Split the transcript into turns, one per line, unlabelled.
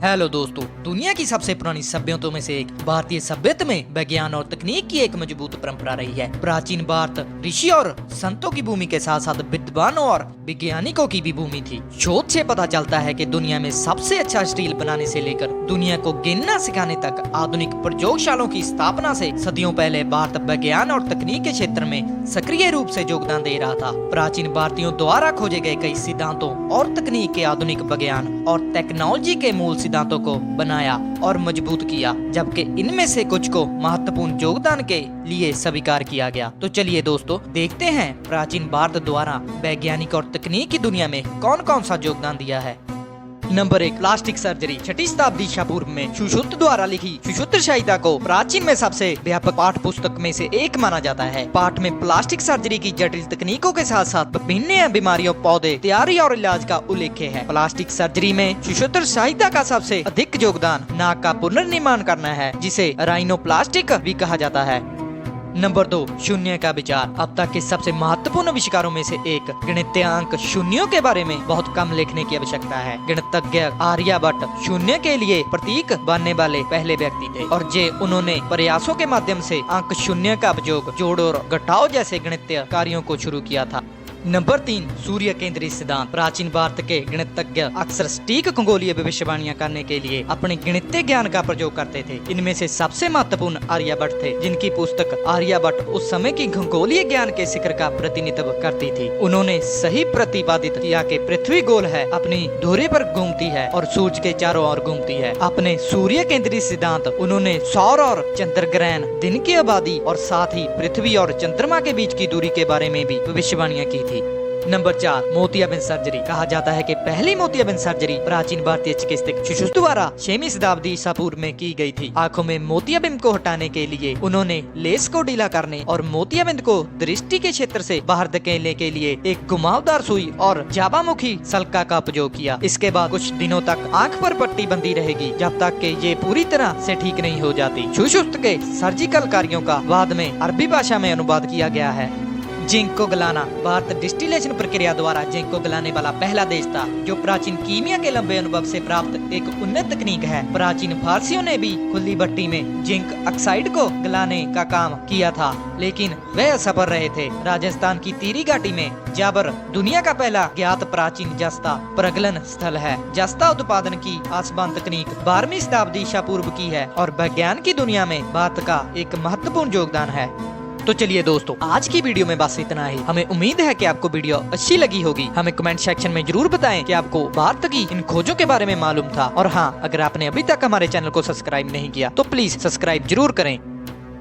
Hello दोस्तों, दुनिया की सबसे पुरानी सभ्यताओं में से एक भारतीय सभ्यता में विज्ञान और तकनीक की एक मजबूत परंपरा रही है। प्राचीन भारत ऋषि और संतों की भूमि के साथ साथ विद्वानों और वैज्ञानिकों की भी भूमि थी। शोध से पता चलता है कि दुनिया में सबसे अच्छा स्टील बनाने से लेकर दुनिया को गिनना सिखाने तक आधुनिक प्रयोगशालाओं की स्थापना से सदियों पहले भारत विज्ञान और तकनीक के क्षेत्र में सक्रिय रूप से योगदान दे रहा था। प्राचीन भारतीयों द्वारा खोजे गए कई सिद्धांतों और तकनीक के आधुनिक विज्ञान और टेक्नोलॉजी के मूल सिद्धांतों को बनाया और मजबूत किया, जबकि इनमें से कुछ को महत्वपूर्ण योगदान के लिए स्वीकार किया गया। तो चलिए दोस्तों, देखते हैं प्राचीन भारत द्वारा वैज्ञानिक और तकनीक की दुनिया में कौन कौन सा योगदान दिया है। Number 1, plastic surgery. 6वीं शताब्दी ईसा पूर्व में सुश्रुत द्वारा लिखी सुश्रुत संहिता को प्राचीन में सबसे व्यापक पाठ पुस्तक में से एक माना जाता है। पाठ में प्लास्टिक सर्जरी की जटिल तकनीकों के साथ साथ विभिन्न बीमारियों, पौधे तैयारी और इलाज का उल्लेख है। प्लास्टिक सर्जरी में सुश्रुत संहिता का सबसे अधिक योगदान नाक का पुनर्निर्माण करना है, जिसे राइनोप्लास्टिक भी कहा जाता है। नंबर 2, शून्य का विचार। अब तक के सबसे महत्वपूर्ण आविष्कारों में से एक गणितीयांक शून्यों के बारे में बहुत कम लिखने की आवश्यकता है। गणितज्ञ आर्यभट्ट शून्य के लिए प्रतीक बनने वाले पहले व्यक्ति थे और उन्होंने प्रयासों के माध्यम से अंक शून्य का उपयोग जोड़ और घटाव जैसे गणितीय कार्यों को शुरू किया था। नंबर 3, सूर्य केंद्रित सिद्धांत। प्राचीन भारत के गणितज्ञ अक्सर सटीक खगोलीय भविष्यवाणियां करने के लिए अपने गणितीय ज्ञान का प्रयोग करते थे। इनमें से सबसे महत्वपूर्ण आर्यभट्ट थे, जिनकी पुस्तक आर्यभट्ट उस समय की खगोलीय ज्ञान के शिखर का प्रतिनिधित्व करती थी। उन्होंने सही प्रतिपादित किया कि पृथ्वी गोल है, अपनी धुरी पर घूमती है और सूर्य के चारों ओर घूमती है। अपने सूर्य केंद्रित सिद्धांत उन्होंने सौर और चंद्र ग्रहण, दिन की आबादी और साथ ही पृथ्वी और चंद्रमा के बीच की दूरी के बारे में भी भविष्यवाणियां की थी। नंबर 4, मोतियाबिंद सर्जरी। कहा जाता है कि पहली मोतियाबिंद सर्जरी प्राचीन भारतीय चिकित्सक सुश्रुत द्वारा 6वीं शताब्दी ईसा पूर्व में की गई थी। आंखों में मोतियाबिंद को हटाने के लिए उन्होंने लेस को ढीला करने और मोतियाबिंद को दृष्टि के क्षेत्र से बाहर धकेलने के लिए एक घुमावदार सुई और ज्वालामुखी सल्का का उपयोग किया। इसके बाद कुछ दिनों तक आंख पर पट्टी बंधी रहेगी, जब तक कि ये पूरी तरह से ठीक नहीं हो जाती। सुश्रुत के सर्जिकल कार्यों का बाद में अरबी भाषा में अनुवाद किया गया है। जिंक को गलाना। भारत डिस्टिलेशन प्रक्रिया द्वारा जिंक को गलाने वाला पहला देश था, जो प्राचीन कीमिया के लंबे अनुभव से प्राप्त एक उन्नत तकनीक है। प्राचीन फारसियों ने भी खुली भट्टी में जिंक ऑक्साइड को गलाने का काम किया था, लेकिन वह असफल रहे थे। राजस्थान की तीरी घाटी में जाबर दुनिया का पहला ज्ञात प्राचीन जस्ता प्रगलन स्थल है। जस्ता उत्पादन की आसमान तकनीक 12वीं शताब्दी ईसा पूर्व की है और विज्ञान की दुनिया में भारत का एक महत्वपूर्ण योगदान है। तो चलिए दोस्तों, आज की वीडियो में बस इतना ही। हमें उम्मीद है कि आपको वीडियो अच्छी लगी होगी। हमें कमेंट सेक्शन में जरूर बताएं कि आपको भारत की इन खोजों के बारे में मालूम था। और हाँ, अगर आपने अभी तक हमारे चैनल को सब्सक्राइब नहीं किया तो प्लीज सब्सक्राइब जरूर करें।